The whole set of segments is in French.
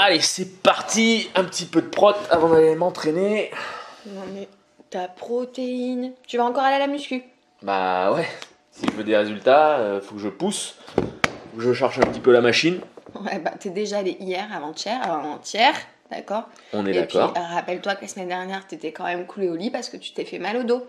Allez, c'est parti. Un petit peu de prot avant d'aller m'entraîner. Non mais ta protéine. Tu vas encore aller à la muscu? Bah ouais, si je veux des résultats, faut que je pousse. Faut que je cherche un petit peu la machine. Ouais, bah t'es déjà allé hier, avant-hier, d'accord? On est Et puis d'accord. rappelle-toi que la semaine dernière, t'étais quand même coulé au lit parce que tu t'es fait mal au dos.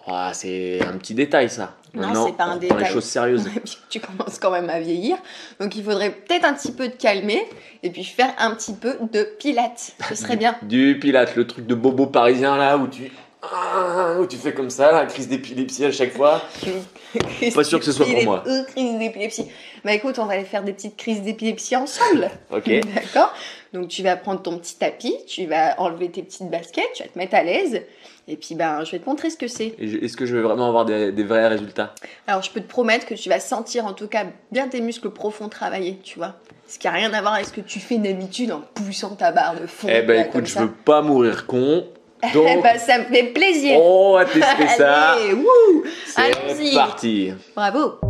Ah, c'est un petit détail ça. Non, Maintenant, c'est pas un on prend détail. les choses sérieuses. Et puis, tu commences quand même à vieillir, donc il faudrait peut-être un petit peu te calmer et puis faire un petit peu de pilates. Ce serait bien. Du pilates, le truc de bobo parisien là où tu fais comme ça, la crise d'épilepsie à chaque fois. Pas sûr que ce soit pour moi. Crise d'épilepsie. Bah écoute, on va aller faire des petites crises d'épilepsie ensemble. Ok. D'accord? Donc tu vas prendre ton petit tapis, tu vas enlever tes petites baskets, tu vas te mettre à l'aise. Et puis ben, je vais te montrer ce que c'est. Est-ce que je vais vraiment avoir des vrais résultats? Alors je peux te promettre que tu vas sentir en tout cas bien tes muscles profonds travailler, tu vois. Ce qui n'a rien à voir avec ce que tu fais d'habitude en poussant ta barre de fond. Eh ben là, écoute, comme je ça. veux pas mourir con. Eh Donc, ben, ça me fait plaisir. on va tester ça. Allez, wouh, C'est allons-y. parti. Bravo.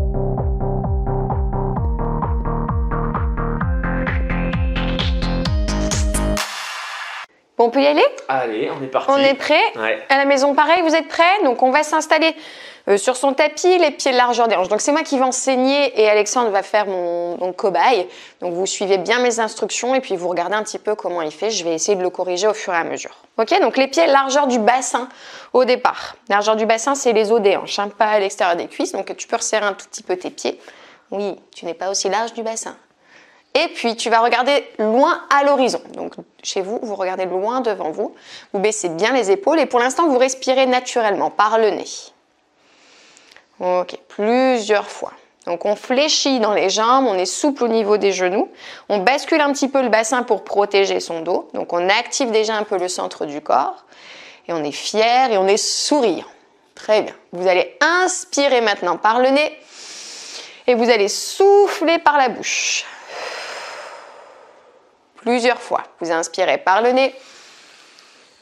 Bon, on peut y aller? Allez, on est parti. On est prêt? Ouais. À la maison, pareil, vous êtes prêts? Donc, on va s'installer sur son tapis, les pieds largeur des hanches. Donc, c'est moi qui vais enseigner et Alexandre va faire mon cobaye. Donc, vous suivez bien mes instructions et puis vous regardez un petit peu comment il fait. Je vais essayer de le corriger au fur et à mesure. Ok? Donc, les pieds largeur du bassin au départ. Largeur du bassin, c'est les os des hanches, hein, pas à l'extérieur des cuisses. Donc, tu peux resserrer un tout petit peu tes pieds. Oui, tu n'es pas aussi large du bassin. Et puis, tu vas regarder loin à l'horizon. Donc, chez vous, vous regardez loin devant vous. Vous baissez bien les épaules et pour l'instant, vous respirez naturellement par le nez. Ok, plusieurs fois. Donc, on fléchit dans les jambes, on est souple au niveau des genoux. On bascule un petit peu le bassin pour protéger son dos. Donc, on active déjà un peu le centre du corps. Et on est fier et on est souriant. Très bien. Vous allez inspirer maintenant par le nez. Et vous allez souffler par la bouche. Plusieurs fois. Vous inspirez par le nez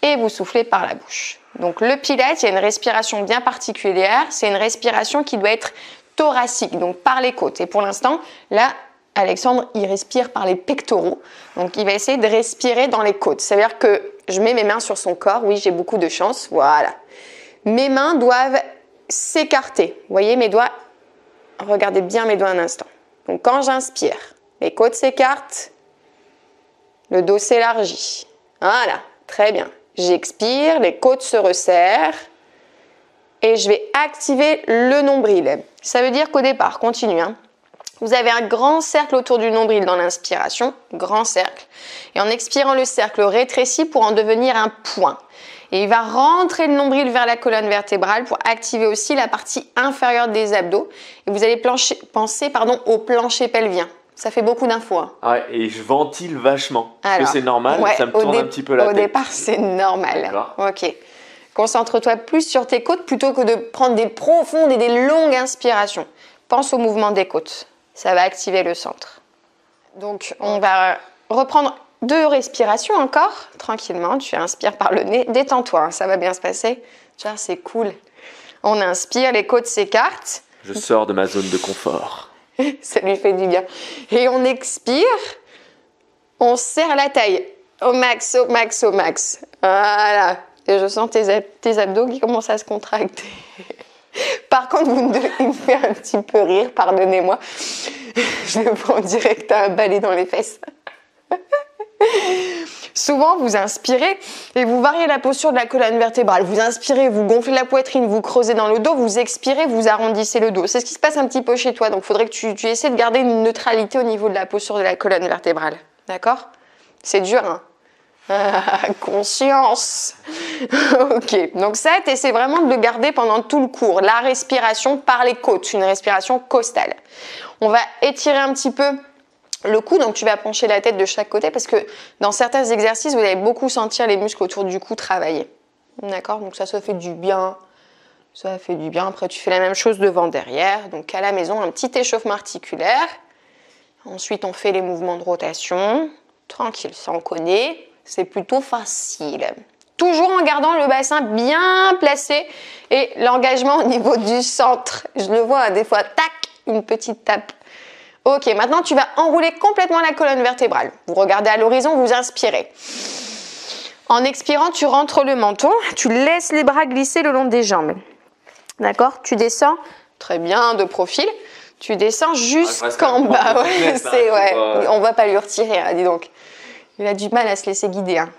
et vous soufflez par la bouche. Donc le pilates, il y a une respiration bien particulière. C'est une respiration qui doit être thoracique, donc par les côtes. Et pour l'instant, là, Alexandre, il respire par les pectoraux. Donc il va essayer de respirer dans les côtes. Ça veut dire que je mets mes mains sur son corps. Oui, j'ai beaucoup de chance. Voilà. Mes mains doivent s'écarter. Vous voyez mes doigts? Regardez bien mes doigts un instant. Donc quand j'inspire, les côtes s'écartent. Le dos s'élargit. Voilà, très bien. J'expire, les côtes se resserrent et je vais activer le nombril. Ça veut dire qu'au départ, continue, hein, vous avez un grand cercle autour du nombril dans l'inspiration, grand cercle. Et en expirant, le cercle rétrécit pour en devenir un point. Et il va rentrer le nombril vers la colonne vertébrale pour activer aussi la partie inférieure des abdos. Et vous allez penser au plancher pelvien. Ça fait beaucoup d'infos. Hein. Ouais, et je ventile vachement. Est-ce que Alors, c'est normal? ouais, Ça me tourne un petit peu la Au tête. départ, c'est normal. D'accord. Ok. Concentre-toi plus sur tes côtes plutôt que de prendre des profondes et des longues inspirations. Pense au mouvement des côtes. Ça va activer le centre. Donc, on va reprendre 2 respirations encore, tranquillement. Tu inspires par le nez. Détends-toi, hein, ça va bien se passer. Tu vois, c'est cool. On inspire, les côtes s'écartent. Je sors de ma zone de confort. Ça lui fait du bien. Et on expire, on serre la taille au max, au max, au max. Voilà. Et je sens tes abdos qui commencent à se contracter. Par contre, il me fait un petit peu rire, pardonnez-moi. Je le prends direct à un balai dans les fesses. Souvent, vous inspirez et vous variez la posture de la colonne vertébrale. Vous inspirez, vous gonflez la poitrine, vous creusez dans le dos, vous expirez, vous arrondissez le dos. C'est ce qui se passe un petit peu chez toi. Donc, il faudrait que tu essaies de garder une neutralité au niveau de la posture de la colonne vertébrale. D'accord? C'est dur, hein? Conscience. Ok, donc ça, tu essaies vraiment de le garder pendant tout le cours. La respiration par les côtes, une respiration costale. On va étirer un petit peu le cou, donc tu vas pencher la tête de chaque côté parce que dans certains exercices, vous allez beaucoup sentir les muscles autour du cou travailler. D'accord? Donc ça fait du bien. Ça fait du bien. Après, tu fais la même chose devant, derrière. Donc à la maison, un petit échauffement articulaire. Ensuite, on fait les mouvements de rotation. Tranquille, ça on connaît. C'est plutôt facile. Toujours en gardant le bassin bien placé et l'engagement au niveau du centre. Je le vois des fois, tac, une petite tape Ok, maintenant tu vas enrouler complètement la colonne vertébrale. Vous regardez à l'horizon, vous inspirez. En expirant, tu rentres le menton, tu laisses les bras glisser le long des jambes. D'accord? Tu descends, très bien, de profil. Tu descends jusqu'en bas. Ouais, on va pas lui retirer, hein, dis donc. Il a du mal à se laisser guider. Hein.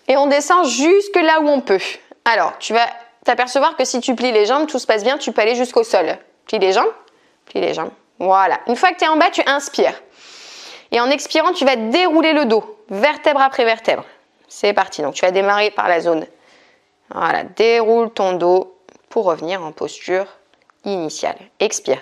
Et on descend jusque là où on peut. Alors, tu vas t'apercevoir que si tu plies les jambes, tout se passe bien, tu peux aller jusqu'au sol. Plie les jambes, plie les jambes. Voilà. Une fois que tu es en bas, tu inspires. Et en expirant, tu vas dérouler le dos, vertèbre après vertèbre. C'est parti. Donc, tu vas démarrer par la zone. Voilà. Déroule ton dos pour revenir en posture initiale. Expire.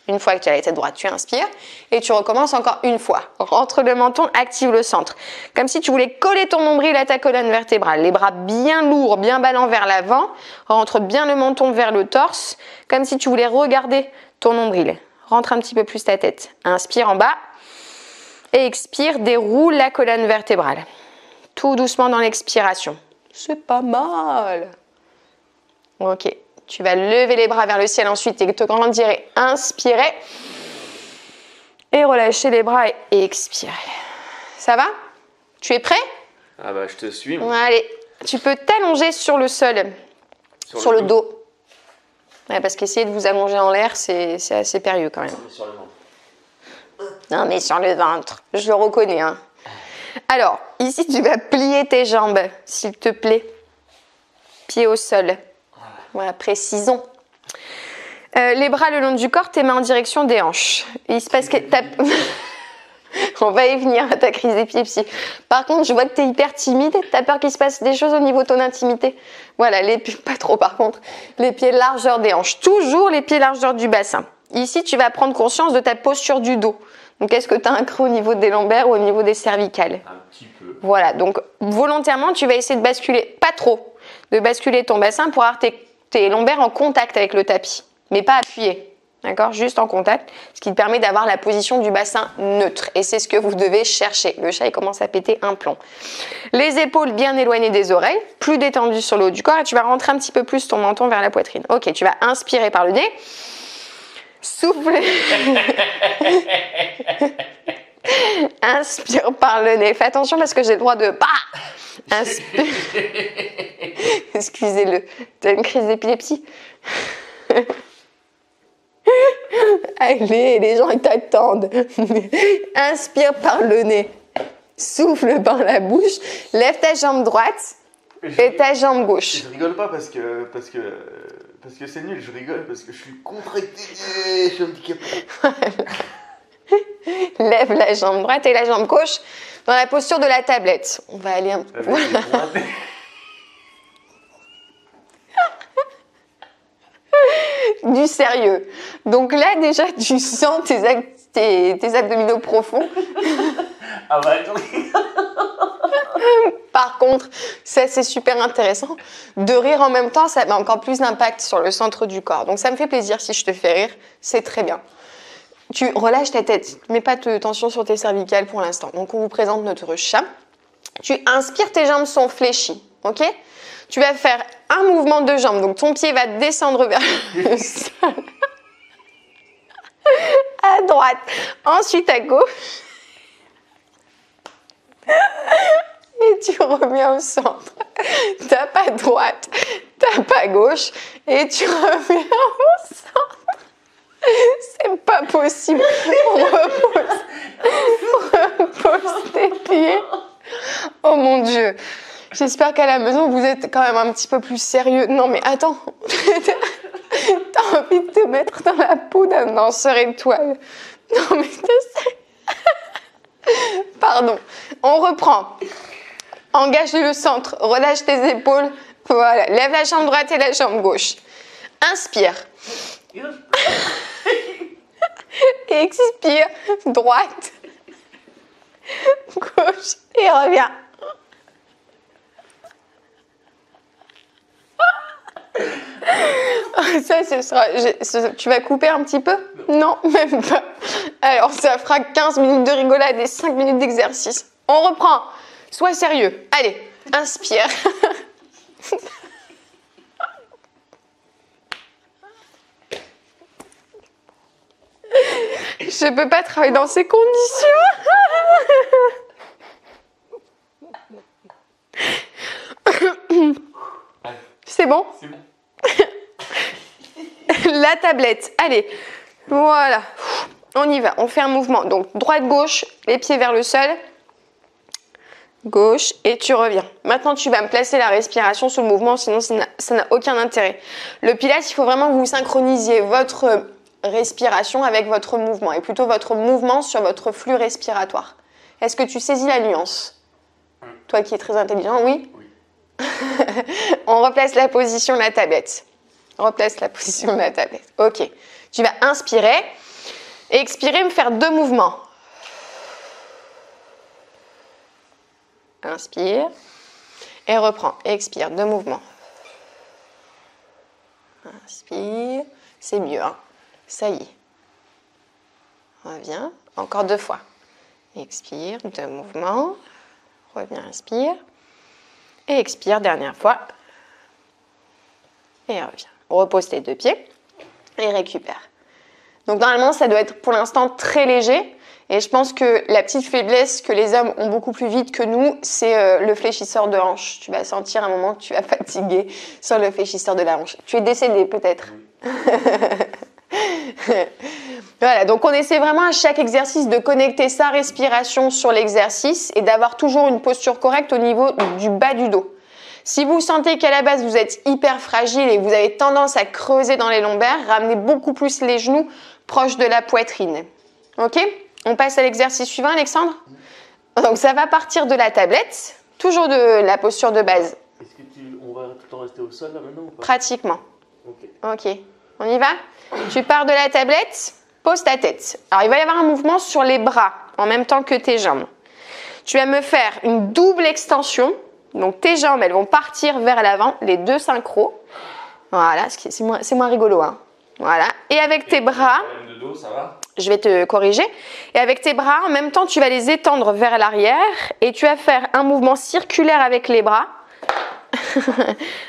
Une fois que tu as la tête droite, tu inspires et tu recommences encore une fois. Rentre le menton, active le centre. Comme si tu voulais coller ton nombril à ta colonne vertébrale. Les bras bien lourds, bien ballants vers l'avant. Rentre bien le menton vers le torse. Comme si tu voulais regarder ton nombril. Rentre un petit peu plus ta tête. Inspire en bas. Et expire, déroule la colonne vertébrale. Tout doucement dans l'expiration. C'est pas mal. Ok. Tu vas lever les bras vers le ciel ensuite et te grandir et inspirer. Et relâcher les bras et expirer. Ça va? Tu es prêt? Ah bah je te suis. Moi. Allez, tu peux t'allonger sur le sol, sur le dos. Ouais, parce qu'essayer de vous allonger en l'air, c'est assez périlleux quand même. Sur le ventre. Non mais sur le ventre, je le reconnais. Hein. Alors, ici tu vas plier tes jambes, s'il te plaît. Pieds au sol. Voilà, précisons. Les bras le long du corps, tes mains en direction des hanches. Il se passe que on va y venir à ta crise d'épilepsie. Par contre, je vois que tu es hyper timide. Tu as peur qu'il se passe des choses au niveau de ton intimité. Voilà, les pieds, pas trop par contre. Les pieds largeur des hanches. Toujours les pieds largeur du bassin. Ici, tu vas prendre conscience de ta posture du dos. Donc, est-ce que tu as un creux au niveau des lombaires ou au niveau des cervicales? Un petit peu. Voilà, donc volontairement, tu vas essayer de basculer, pas trop, de basculer ton bassin pour avoir tes lombaires en contact avec le tapis, mais pas appuyé, d'accord? Juste en contact, ce qui te permet d'avoir la position du bassin neutre. Et c'est ce que vous devez chercher. Le chat, il commence à péter un plomb. Les épaules bien éloignées des oreilles, plus détendues sur le haut du corps, et tu vas rentrer un petit peu plus ton menton vers la poitrine. Ok, tu vas inspirer par le nez. Souffler. Inspire par le nez. Fais attention parce que j'ai le droit de... Inspire. Excusez-le. Tu as une crise d'épilepsie? Allez, les gens ils t'attendent. Inspire par le nez. Souffle par la bouche. Lève ta jambe droite et ta jambe gauche. Je rigole pas parce que c'est nul. Je rigole parce que je suis contracté. Je suis handicapé. Lève la jambe droite et la jambe gauche dans la posture de la tablette. On va aller un peu. Voilà. Du sérieux. Donc là, déjà, tu sens tes abdominaux profonds. Ah bah, Par contre, ça c'est super intéressant. De rire en même temps, ça a encore plus d'impact sur le centre du corps. Donc ça me fait plaisir si je te fais rire, c'est très bien. Tu relâches ta tête, mets pas de tension sur tes cervicales pour l'instant. Donc on vous présente notre chat. Tu inspires, tes jambes sont fléchies, ok? Tu vas faire un mouvement de jambes, donc ton pied va descendre vers le sol. À droite, ensuite à gauche. Et tu reviens au centre. Tape à droite, tape à gauche et tu reviens au centre. C'est pas possible. Repose tes pieds. Oh mon Dieu. J'espère qu'à la maison, vous êtes quand même un petit peu plus sérieux. Non mais attends. T'as envie de te mettre dans la peau d'un danseur étoile. Non mais pardon. On reprend. Engage le centre. Relâche tes épaules. Voilà. Lève la jambe droite et la jambe gauche. Inspire. Expire, droite, gauche et reviens. Ça, ce sera. Tu vas couper un petit peu? Non, même pas. Alors, ça fera 15 minutes de rigolade et 5 minutes d'exercice. On reprend. Sois sérieux. Allez, inspire. Je peux pas travailler dans ces conditions. C'est bon? C'est bon. La tablette. Allez, voilà. On y va. On fait un mouvement. Donc, droite-gauche, les pieds vers le sol. Gauche et tu reviens. Maintenant, tu vas me placer la respiration sous le mouvement, sinon ça n'a aucun intérêt. Le Pilates, il faut vraiment que vous synchronisiez votre respiration avec votre mouvement et plutôt votre mouvement sur votre flux respiratoire. Est-ce que tu saisis la nuance? Toi qui es très intelligent, oui? Oui. On replace la position de la tablette. Replace la position de la tablette. Ok. Tu vas inspirer et expirer, me faire 2 mouvements. Inspire et reprends. Expire, 2 mouvements. Inspire, c'est mieux, hein? Ça y est. Reviens, encore 2 fois. Expire, 2 mouvements. Reviens, inspire. Et expire, dernière fois. Et reviens. Repose tes 2 pieds et récupère. Donc normalement, ça doit être pour l'instant très léger. Et je pense que la petite faiblesse que les hommes ont beaucoup plus vite que nous, c'est le fléchisseur de hanche. Tu vas sentir un moment que tu vas fatiguer sur le fléchisseur de la hanche. Tu es décédé peut-être. Voilà, donc on essaie vraiment à chaque exercice de connecter sa respiration sur l'exercice et d'avoir toujours une posture correcte au niveau du bas du dos. Si vous sentez qu'à la base vous êtes hyper fragile et que vous avez tendance à creuser dans les lombaires, ramenez beaucoup plus les genoux proches de la poitrine. Ok ? On passe à l'exercice suivant, Alexandre. Donc ça va partir de la tablette, toujours de la posture de base. Est-ce que on va tout le temps rester au sol là maintenant ou pas? Pratiquement. Ok. Ok, on y va? Tu pars de la tablette, pose ta tête. Alors il va y avoir un mouvement sur les bras en même temps que tes jambes. Tu vas me faire une double extension. Donc tes jambes, elles vont partir vers l'avant, les 2 synchros. Voilà, c'est moins rigolo, hein. Voilà. Et avec tes bras, de dos, ça va? je vais te corriger. Et avec tes bras, en même temps, tu vas les étendre vers l'arrière et tu vas faire un mouvement circulaire avec les bras.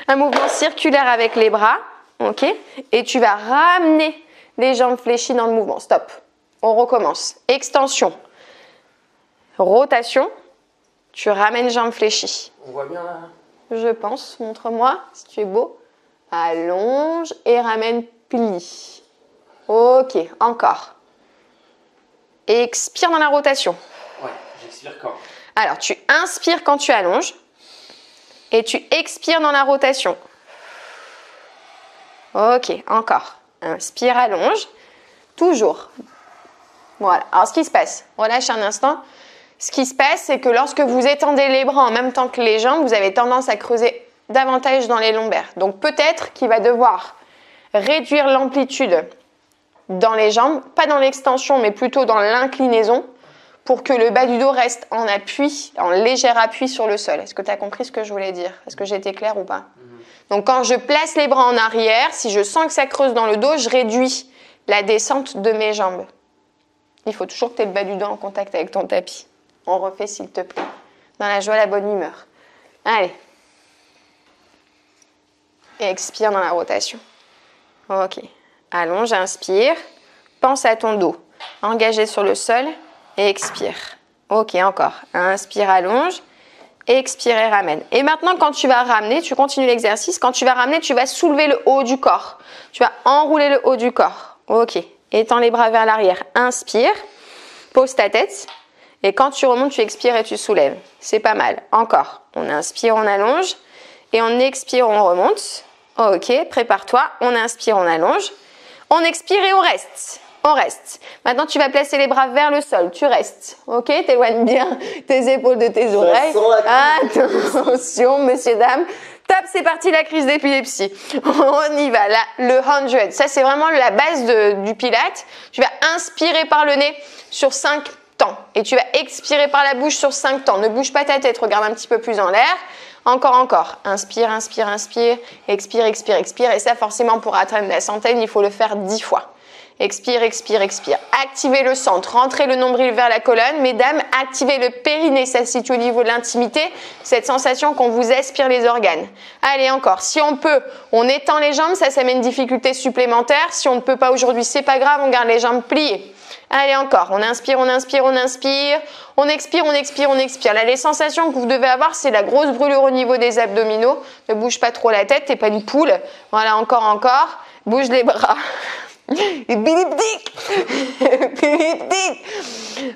Un mouvement circulaire avec les bras. Ok? Et tu vas ramener les jambes fléchies dans le mouvement. Stop. On recommence. Extension. Rotation. Tu ramènes jambes fléchies. On voit bien là? Je pense. Montre-moi si tu es beau. Allonge et ramène plie. Ok, encore. Expire dans la rotation. Ouais, j'expire quand? Alors, tu inspires quand tu allonges et tu expires dans la rotation. Ok, encore. Inspire, allonge. Toujours. Voilà. Alors, ce qui se passe, relâche un instant. Ce qui se passe, c'est que lorsque vous étendez les bras en même temps que les jambes, vous avez tendance à creuser davantage dans les lombaires. Donc, peut-être qu'il va devoir réduire l'amplitude dans les jambes, pas dans l'extension, mais plutôt dans l'inclinaison, pour que le bas du dos reste en appui, en léger appui sur le sol. Est-ce que tu as compris ce que je voulais dire? Est-ce que j'ai été claire ou pas? Donc quand je place les bras en arrière, si je sens que ça creuse dans le dos, je réduis la descente de mes jambes. Il faut toujours que tu aies le bas du dos en contact avec ton tapis. On refait s'il te plaît. Dans la joie, la bonne humeur. Allez. Et expire dans la rotation. Ok. Allonge, inspire. Pense à ton dos. Engagé sur le sol. Et expire. Ok, encore. Inspire, allonge. Expire et ramène. Et maintenant, quand tu vas ramener, tu continues l'exercice. Quand tu vas ramener, tu vas soulever le haut du corps. Tu vas enrouler le haut du corps. Ok. Étends les bras vers l'arrière. Inspire. Pose ta tête. Et quand tu remontes, tu expires et tu soulèves. C'est pas mal. Encore. On inspire, on allonge. Et on expire, on remonte. Ok, prépare-toi. On inspire, on allonge. On expire et on reste. On reste. Maintenant, tu vas placer les bras vers le sol. Tu restes. Ok, t'éloignes bien tes épaules de tes oreilles. Attention, messieurs, dames. Top, c'est parti, la crise d'épilepsie. On y va. Là, le 100. Ça, c'est vraiment la base du Pilates. Tu vas inspirer par le nez sur 5 temps. Et tu vas expirer par la bouche sur 5 temps. Ne bouge pas ta tête. Regarde un petit peu plus en l'air. Encore, encore. Inspire, inspire, inspire. Expire, expire, expire. Et ça, forcément, pour atteindre la centaine, il faut le faire 10 fois. Expire, expire, expire. Activez le centre. Rentrez le nombril vers la colonne. Mesdames, activez le périnée. Ça se situe au niveau de l'intimité. Cette sensation qu'on vous aspire les organes. Allez, encore. Si on peut, on étend les jambes. Ça met une difficulté supplémentaire. Si on ne peut pas aujourd'hui, c'est pas grave. On garde les jambes pliées. Allez, encore. On inspire, on inspire, on inspire. On expire, on expire, on expire. Là, les sensations que vous devez avoir, c'est la grosse brûlure au niveau des abdominaux. Ne bouge pas trop la tête, t'es pas une poule. Voilà, encore, encore. Bouge les bras.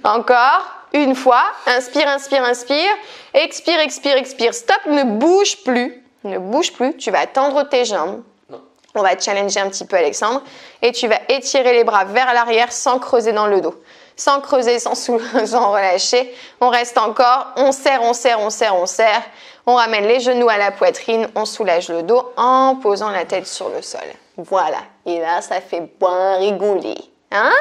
Encore. Une fois. Inspire, inspire, inspire. Expire, expire, expire. Stop, ne bouge plus. Ne bouge plus. Tu vas tendre tes jambes. On va challenger un petit peu Alexandre et tu vas étirer les bras vers l'arrière sans creuser dans le dos. Sans creuser, sans relâcher. On reste encore, on serre, on serre, on serre, on serre. On ramène les genoux à la poitrine, on soulage le dos en posant la tête sur le sol. Voilà. Et là, ça fait bien rigoler. Hein?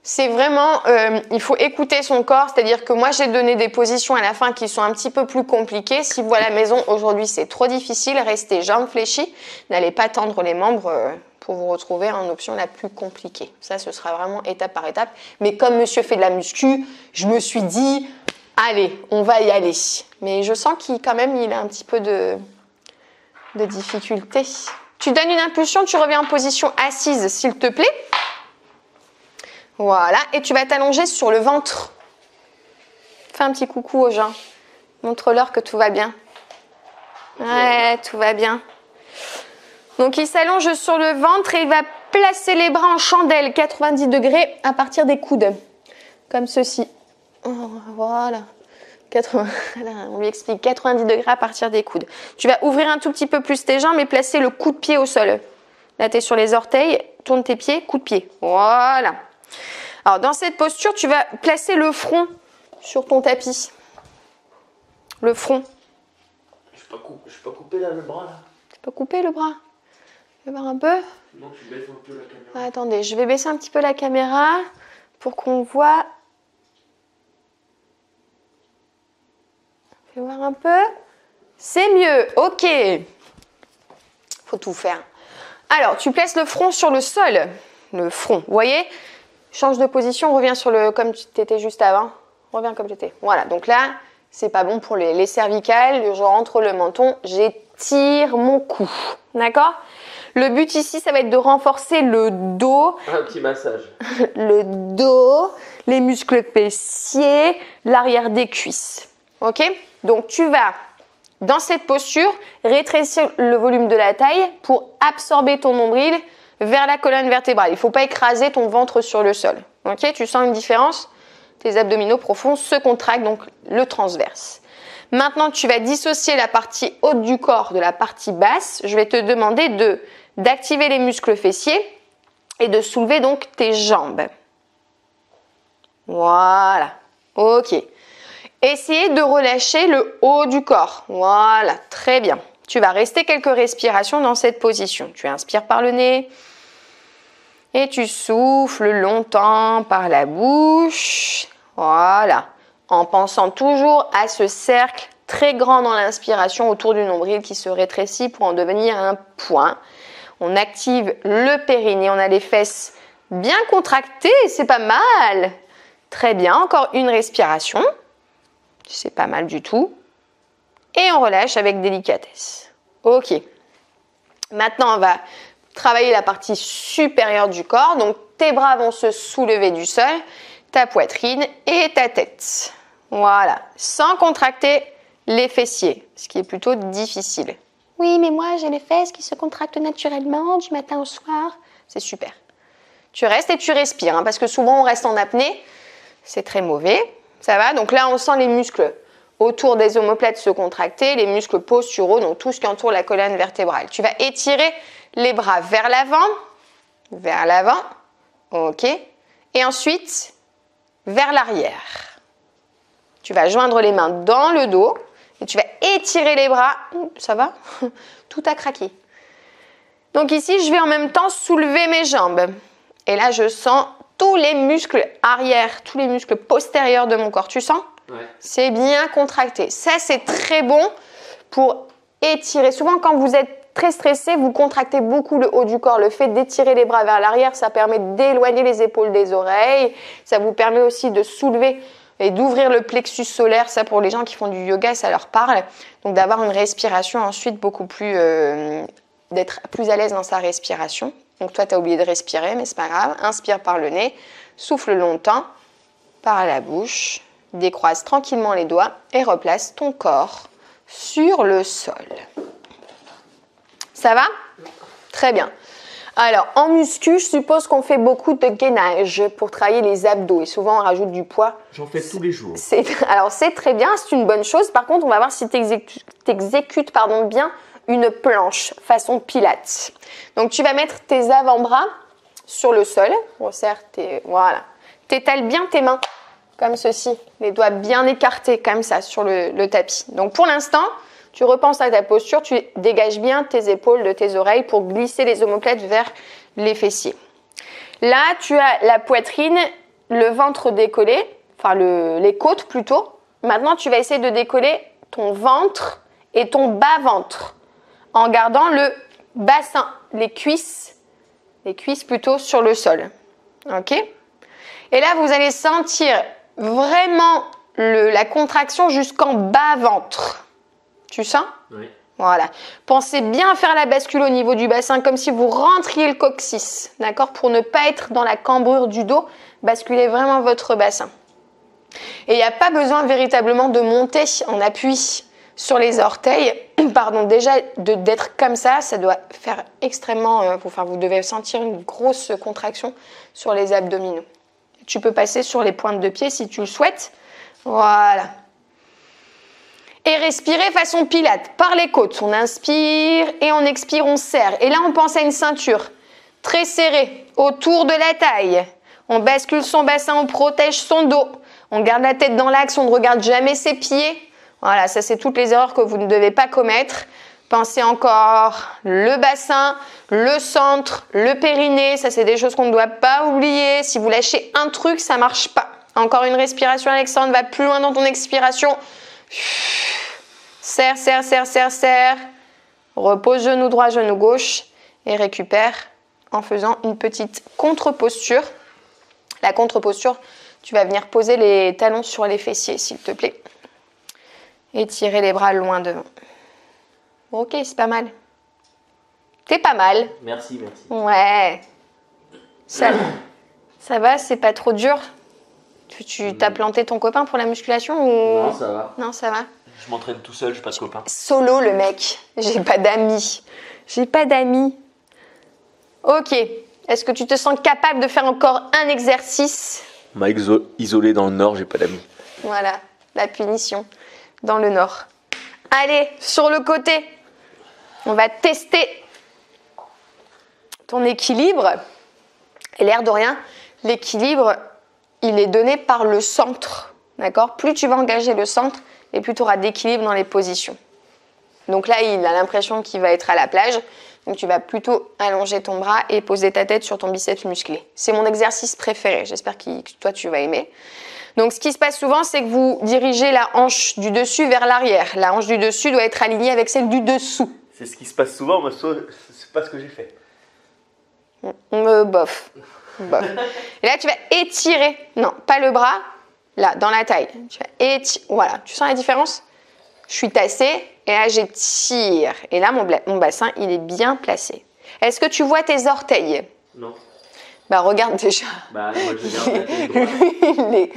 C'est vraiment, il faut écouter son corps, c'est-à-dire que moi j'ai donné des positions à la fin qui sont un petit peu plus compliquées. Si vous à la maison aujourd'hui c'est trop difficile, restez jambes fléchies, n'allez pas tendre les membres pour vous retrouver en option la plus compliquée. Ça, ce sera vraiment étape par étape. Mais comme monsieur fait de la muscu, je me suis dit, allez, on va y aller. Mais je sens qu'il quand même il a un petit peu de difficulté. Tu donnes une impulsion, tu reviens en position assise s'il te plaît. Voilà, et tu vas t'allonger sur le ventre. Fais un petit coucou aux gens. Montre-leur que tout va bien. Ouais, tout va bien. Donc, il s'allonge sur le ventre et il va placer les bras en chandelle, 90 degrés à partir des coudes. Comme ceci. Voilà. On lui explique 90 degrés à partir des coudes. Tu vas ouvrir un tout petit peu plus tes jambes et placer le coup de pied au sol. Là, tu es sur les orteils. Tourne tes pieds, coup de pied. Voilà. Alors, dans cette posture, tu vas placer le front sur ton tapis. Le front. Je suis pas coupé là, le bras là. Tu peux couper le bras? Tu veux voir un peu? Non, tu baisses un peu la caméra. Attendez, je vais baisser un petit peu la caméra pour qu'on voit. Fais voir un peu. C'est mieux. Ok. Faut tout faire. Alors, tu places le front sur le sol. Le front, vous voyez? Change de position, reviens sur le comme tu étais juste avant. Reviens comme tu étais. Voilà, donc là, c'est pas bon pour les cervicales. Je rentre le menton, j'étire mon cou. D'accord? Le but ici, ça va être de renforcer le dos. Un petit massage. Le dos, les muscles fessiers, l'arrière des cuisses. Ok? Donc, tu vas, dans cette posture, rétrécir le volume de la taille pour absorber ton nombril vers la colonne vertébrale. Il ne faut pas écraser ton ventre sur le sol. Ok? Tu sens une différence? Tes abdominaux profonds se contractent, donc le transverse. Maintenant, tu vas dissocier la partie haute du corps de la partie basse. Je vais te demander d'activer les muscles fessiers et de soulever donc tes jambes. Voilà. Ok. Essayez de relâcher le haut du corps. Voilà. Très bien. Tu vas rester quelques respirations dans cette position. Tu inspires par le nez et tu souffles longtemps par la bouche. Voilà. En pensant toujours à ce cercle très grand dans l'inspiration autour du nombril qui se rétrécit pour en devenir un point. On active le périnée. On a les fesses bien contractées. C'est pas mal. Très bien. Encore une respiration. C'est pas mal du tout. Et on relâche avec délicatesse. Ok. Maintenant, on va travailler la partie supérieure du corps. Donc, tes bras vont se soulever du sol, ta poitrine et ta tête. Voilà. Sans contracter les fessiers, ce qui est plutôt difficile. Oui, mais moi, j'ai les fesses qui se contractent naturellement du matin au soir. C'est super. Tu restes et tu respires, hein, parce que souvent, on reste en apnée. C'est très mauvais. Ça va? Donc là, on sent les muscles autour des omoplates se contracter, les muscles posturaux, donc tout ce qui entoure la colonne vertébrale. Tu vas étirer les bras vers l'avant, ok, et ensuite vers l'arrière. Tu vas joindre les mains dans le dos et tu vas étirer les bras. Ça va? Tout a craqué. Donc ici, je vais en même temps soulever mes jambes. Et là, je sens tous les muscles arrière, tous les muscles postérieurs de mon corps. Tu sens? Ouais. C'est bien contracté. Ça, c'est très bon pour étirer. Souvent, quand vous êtes très stressé, vous contractez beaucoup le haut du corps. Le fait d'étirer les bras vers l'arrière, ça permet d'éloigner les épaules des oreilles. Ça vous permet aussi de soulever et d'ouvrir le plexus solaire. Ça, pour les gens qui font du yoga, ça leur parle. Donc, d'avoir une respiration ensuite beaucoup plus... d'être plus à l'aise dans sa respiration. Donc, toi, tu as oublié de respirer, mais c'est pas grave. Inspire par le nez. Souffle longtemps par la bouche. Décroise tranquillement les doigts et replace ton corps sur le sol. Ça va? Très bien. Alors, en muscu, je suppose qu'on fait beaucoup de gainage pour travailler les abdos et souvent on rajoute du poids. J'en fais tous les jours. Alors, c'est très bien, c'est une bonne chose. Par contre, on va voir si tu exécutes bien une planche façon pilates. Donc, tu vas mettre tes avant-bras sur le sol. Resserre voilà. T'étales bien tes mains comme ceci. Les doigts bien écartés comme ça sur le tapis. Donc, pour l'instant, tu repenses à ta posture, tu dégages bien tes épaules de tes oreilles pour glisser les omoplates vers les fessiers. Là, tu as la poitrine, le ventre décollé, enfin les côtes plutôt. Maintenant, tu vas essayer de décoller ton ventre et ton bas-ventre en gardant le bassin, les cuisses plutôt sur le sol. Ok? Et là, vous allez sentir vraiment la contraction jusqu'en bas-ventre. Tu sens? Oui. Voilà. Pensez bien à faire la bascule au niveau du bassin, comme si vous rentriez le coccyx, d'accord? Pour ne pas être dans la cambrure du dos, basculez vraiment votre bassin. Et il n'y a pas besoin véritablement de monter en appui sur les orteils. Pardon, déjà d'être comme ça doit faire extrêmement... vous devez sentir une grosse contraction sur les abdominaux. Tu peux passer sur les pointes de pied si tu le souhaites. Voilà. Et respirer façon pilate, par les côtes. On inspire et on expire, on serre. Et là, on pense à une ceinture très serrée autour de la taille. On bascule son bassin, on protège son dos. On garde la tête dans l'axe, on ne regarde jamais ses pieds. Voilà, ça c'est toutes les erreurs que vous ne devez pas commettre. Pensez encore le bassin, le centre, le périnée. Ça, c'est des choses qu'on ne doit pas oublier. Si vous lâchez un truc, ça ne marche pas. Encore une respiration, Alexandre, va plus loin dans ton expiration. Serre, serre, serre, serre, serre. Repose genou droit, genou gauche et récupère en faisant une petite contre-posture. La contre-posture, tu vas venir poser les talons sur les fessiers, s'il te plaît. Et tirer les bras loin devant. Ok, c'est pas mal. T'es pas mal. Merci, merci. Ouais. Ça va, c'est pas trop dur? Tu t'as planté ton copain pour la musculation ou... Non, ça va. Non, ça va. Je m'entraîne tout seul, je n'ai pas de copain. Solo, le mec. J'ai pas d'amis. J'ai pas d'amis. Ok. Est-ce que tu te sens capable de faire encore un exercice? On m'a isolé dans le Nord, j'ai pas d'amis. Voilà, la punition dans le Nord. Allez, sur le côté. On va tester ton équilibre. Et l'air de rien, l'équilibre, il est donné par le centre. D'accord? Plus tu vas engager le centre, et plus tu auras d'équilibre dans les positions. Donc là, il a l'impression qu'il va être à la plage. Donc tu vas plutôt allonger ton bras et poser ta tête sur ton biceps musclé. C'est mon exercice préféré. J'espère que toi, tu vas aimer. Donc ce qui se passe souvent, c'est que vous dirigez la hanche du dessus vers l'arrière. La hanche du dessus doit être alignée avec celle du dessous. C'est ce qui se passe souvent, moi, c'est pas ce que j'ai fait. Bof. Et là, tu vas étirer. Non, pas le bras. Là, dans la taille. Tu vas étirer. Voilà. Tu sens la différence? Je suis tassée et là, j'étire. Et là, mon bassin, il est bien placé. Est-ce que tu vois tes orteils? Non. Bah, regarde déjà. Bah, moi, je regarde la tête droite.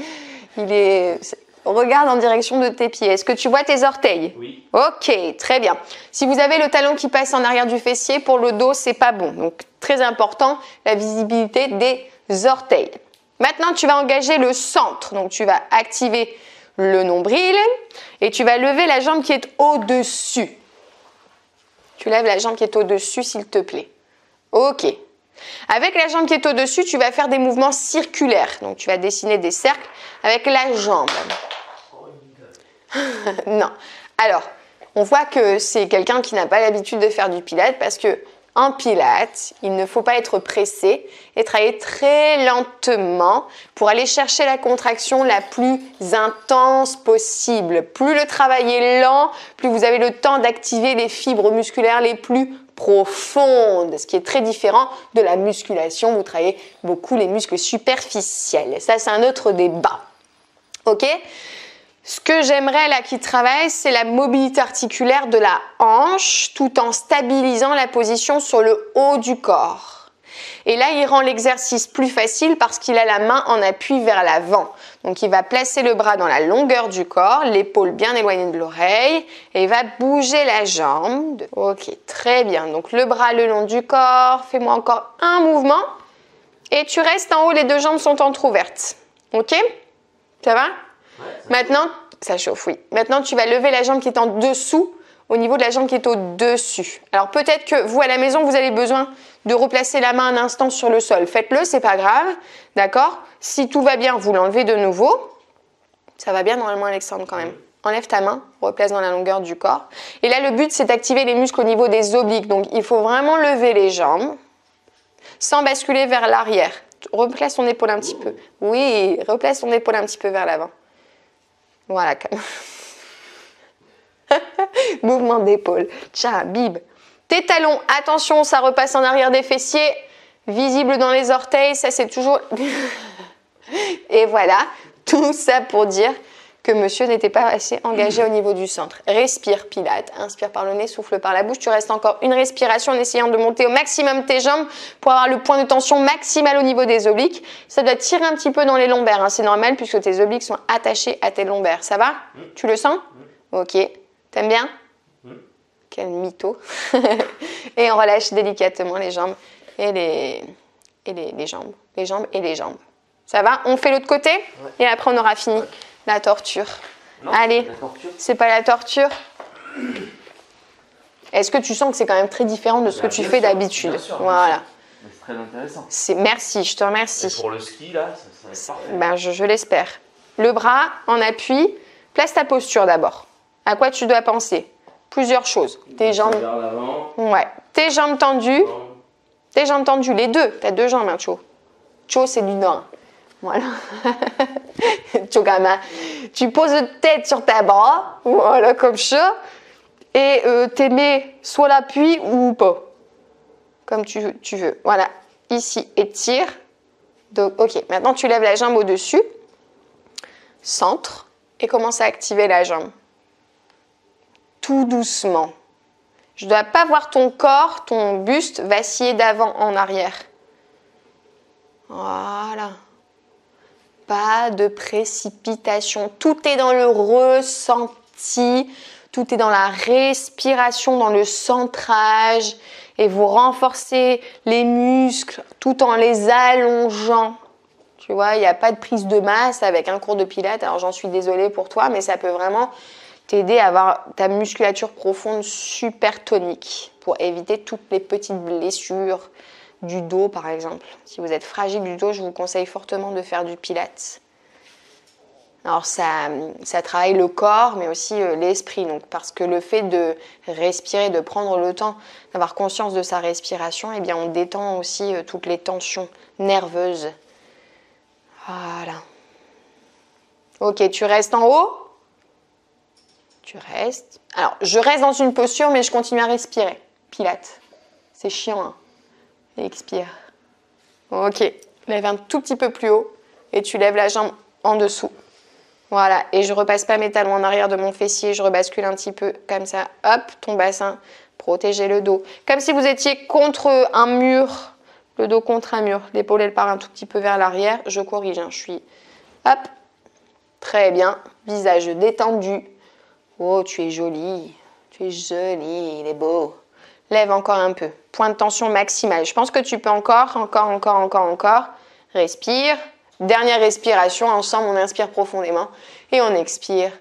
il est... Regarde en direction de tes pieds. Est-ce que tu vois tes orteils? Oui. Ok, très bien. Si vous avez le talon qui passe en arrière du fessier, pour le dos, c'est pas bon. Donc, très important, la visibilité des orteils. Maintenant, tu vas engager le centre. Donc, tu vas activer le nombril et tu vas lever la jambe qui est au-dessus. Tu lèves la jambe qui est au-dessus, s'il te plaît. Ok. Avec la jambe qui est au-dessus, tu vas faire des mouvements circulaires. Donc, tu vas dessiner des cercles avec la jambe. Non. Alors, on voit que c'est quelqu'un qui n'a pas l'habitude de faire du pilates parce que en pilates, il ne faut pas être pressé et travailler très lentement pour aller chercher la contraction la plus intense possible. Plus le travail est lent, plus vous avez le temps d'activer les fibres musculaires les plus profondes, ce qui est très différent de la musculation. Vous travaillez beaucoup les muscles superficiels. Ça, c'est un autre débat. Ok ? Ce que j'aimerais là qui travaille, c'est la mobilité articulaire de la hanche tout en stabilisant la position sur le haut du corps. Et là, il rend l'exercice plus facile parce qu'il a la main en appui vers l'avant. Donc, il va placer le bras dans la longueur du corps, l'épaule bien éloignée de l'oreille et il va bouger la jambe. Ok, très bien. Donc, le bras le long du corps. Fais-moi encore un mouvement. Et tu restes en haut, les deux jambes sont entrouvertes. Ok? Ça va? Ouais, maintenant, ça chauffe, oui. Maintenant, tu vas lever la jambe qui est en dessous au niveau de la jambe qui est au-dessus. Alors, peut-être que vous, à la maison, vous avez besoin de replacer la main un instant sur le sol. Faites-le, c'est pas grave. D'accord? Si tout va bien, vous l'enlevez de nouveau. Ça va bien normalement, Alexandre, quand même. Enlève ta main, replace dans la longueur du corps. Et là, le but, c'est d'activer les muscles au niveau des obliques. Donc, il faut vraiment lever les jambes sans basculer vers l'arrière. Replace ton épaule un petit peu. Oui, replace ton épaule un petit peu vers l'avant. Voilà. Mouvement d'épaule. Tiens, bib. Tes talons, attention, ça repasse en arrière des fessiers. Visible dans les orteils, ça c'est toujours... Et voilà, tout ça pour dire que monsieur n'était pas assez engagé au niveau du centre. Respire, Pilate. Inspire par le nez, souffle par la bouche. Tu restes encore une respiration en essayant de monter au maximum tes jambes pour avoir le point de tension maximal au niveau des obliques. Ça doit tirer un petit peu dans les lombaires, hein. C'est normal puisque tes obliques sont attachés à tes lombaires. Ça va? Tu le sens? Ok. T'aimes bien? Quel mytho. Et on relâche délicatement les jambes et les jambes. Les jambes et les jambes. Ça va? On fait l'autre côté? Ouais. Et après on aura fini. La torture. Non, allez, c'est pas la torture. Est-ce que tu sens que c'est quand même très différent de ce que tu fais d'habitude? Voilà. C'est très intéressant. Merci, je te remercie. Et pour le ski, là, ça va être parfait. Ben, je l'espère. Le bras en appui. Place ta posture d'abord. À quoi tu dois penser? Plusieurs choses. Tes jambes. Vers l'avant. Ouais. Tes jambes tendues. Tes jambes tendues, les deux. Tu as deux jambes, hein, Cho. Cho, c'est du nord. Voilà. Chogama. Tu poses tête sur ta bras, voilà, comme ça, et tes mains soit l'appui ou pas, comme tu veux. Voilà, ici, étire. Donc, ok, maintenant tu lèves la jambe au-dessus, centre, et commence à activer la jambe. Tout doucement. Je ne dois pas voir ton corps, ton buste vaciller d'avant en arrière. Voilà. Pas de précipitation. Tout est dans le ressenti, tout est dans la respiration, dans le centrage. Et vous renforcez les muscles tout en les allongeant. Tu vois, il n'y a pas de prise de masse avec un cours de pilates. Alors j'en suis désolée pour toi, mais ça peut vraiment t'aider à avoir ta musculature profonde super tonique pour éviter toutes les petites blessures du dos par exemple. Si vous êtes fragile du dos, je vous conseille fortement de faire du pilates. Alors ça travaille le corps mais aussi l'esprit. Donc, parce que le fait de respirer, de prendre le temps d'avoir conscience de sa respiration, eh bien on détend aussi toutes les tensions nerveuses. Voilà. Ok, tu restes en haut? Tu restes. Alors, je reste dans une posture mais je continue à respirer. Pilates. C'est chiant, hein? Expire. Ok, lève un tout petit peu plus haut et tu lèves la jambe en dessous. Voilà, et je repasse pas mes talons en arrière de mon fessier, je rebascule un petit peu comme ça. Hop, ton bassin, protégez le dos. Comme si vous étiez contre un mur, le dos contre un mur. L'épaule, elle part un tout petit peu vers l'arrière. Je corrige, hein, je suis... Hop, très bien. Visage détendu. Oh, tu es jolie. Tu es jolie, il est beau. Lève encore un peu. Point de tension maximale. Je pense que tu peux encore. Respire. Dernière respiration. Ensemble, on inspire profondément. Et on expire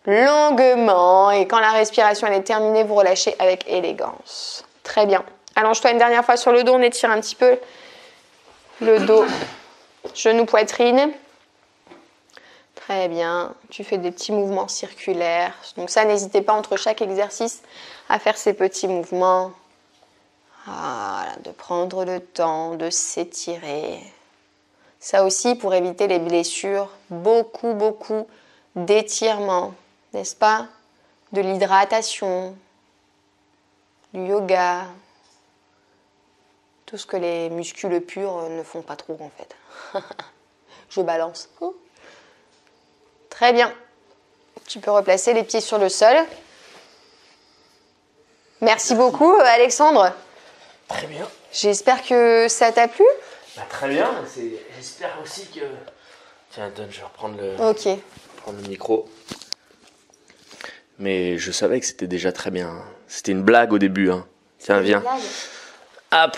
longuement. Et quand la respiration elle est terminée, vous relâchez avec élégance. Très bien. Allonge-toi une dernière fois sur le dos. On étire un petit peu le dos. Genou, poitrine. Très bien. Tu fais des petits mouvements circulaires. Donc ça, n'hésitez pas entre chaque exercice à faire ces petits mouvements. Voilà, de prendre le temps de s'étirer. Ça aussi, pour éviter les blessures, beaucoup d'étirements, n'est-ce pas? De l'hydratation, du yoga, tout ce que les muscules purs ne font pas trop en fait. Je balance. Très bien. Tu peux replacer les pieds sur le sol. Merci beaucoup, Alexandre. Très bien. J'espère que ça t'a plu. Bah, très bien, j'espère aussi que... Tiens, donne, je vais reprendre le micro. Mais je savais que c'était déjà très bien. C'était une blague au début. Hein. Tiens, viens. Hop.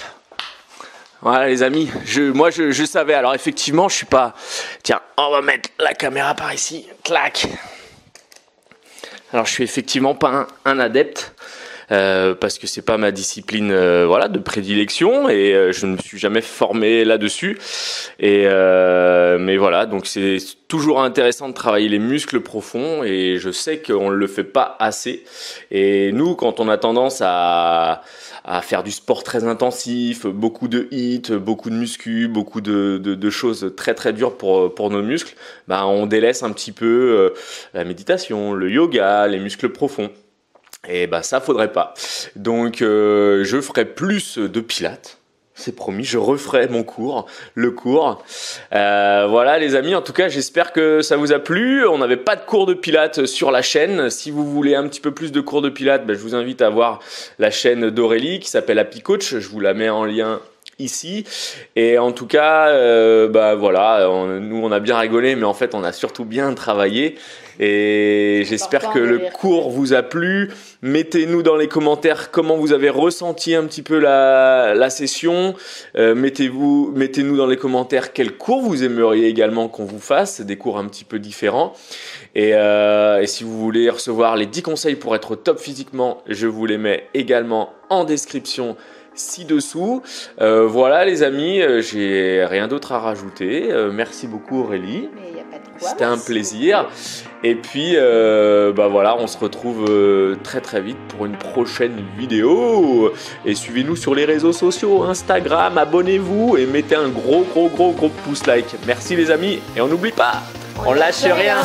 Voilà les amis, moi je savais. Alors effectivement, je suis pas... Tiens, on va mettre la caméra par ici. Clac. Alors je suis effectivement pas un adepte. Parce que c'est pas ma discipline voilà, de prédilection et je ne me suis jamais formé là-dessus. Mais voilà, donc c'est toujours intéressant de travailler les muscles profonds et je sais qu'on ne le fait pas assez. Et nous, quand on a tendance à faire du sport très intensif, beaucoup de hits, beaucoup de muscu, beaucoup de choses très très dures pour nos muscles, bah, on délaisse un petit peu la méditation, le yoga, les muscles profonds. Et bah ça faudrait pas. Donc je ferai plus de pilates. C'est promis, je referai le cours. Voilà les amis, en tout cas j'espère que ça vous a plu. On n'avait pas de cours de pilates sur la chaîne. Si vous voulez un petit peu plus de cours de pilates, je vous invite à voir la chaîne d'Aurélie qui s'appelle Happy Coach. Je vous la mets en lien ici. Et en tout cas, voilà, nous on a bien rigolé, mais en fait on a surtout bien travaillé. Et j'espère que le cours vous a plu. Mettez-nous dans les commentaires comment vous avez ressenti un petit peu la session. Mettez-nous dans les commentaires quel cours vous aimeriez également qu'on vous fasse, des cours un petit peu différents. Et si vous voulez recevoir les 10 conseils pour être au top physiquement, je vous les mets également en description ci-dessous. Voilà les amis, j'ai rien d'autre à rajouter. Merci beaucoup Aurélie. C'était un plaisir. Et puis, voilà, on se retrouve très très vite pour une prochaine vidéo. Et suivez-nous sur les réseaux sociaux, Instagram, abonnez-vous et mettez un gros pouce like. Merci les amis. Et on n'oublie pas, on lâche rien.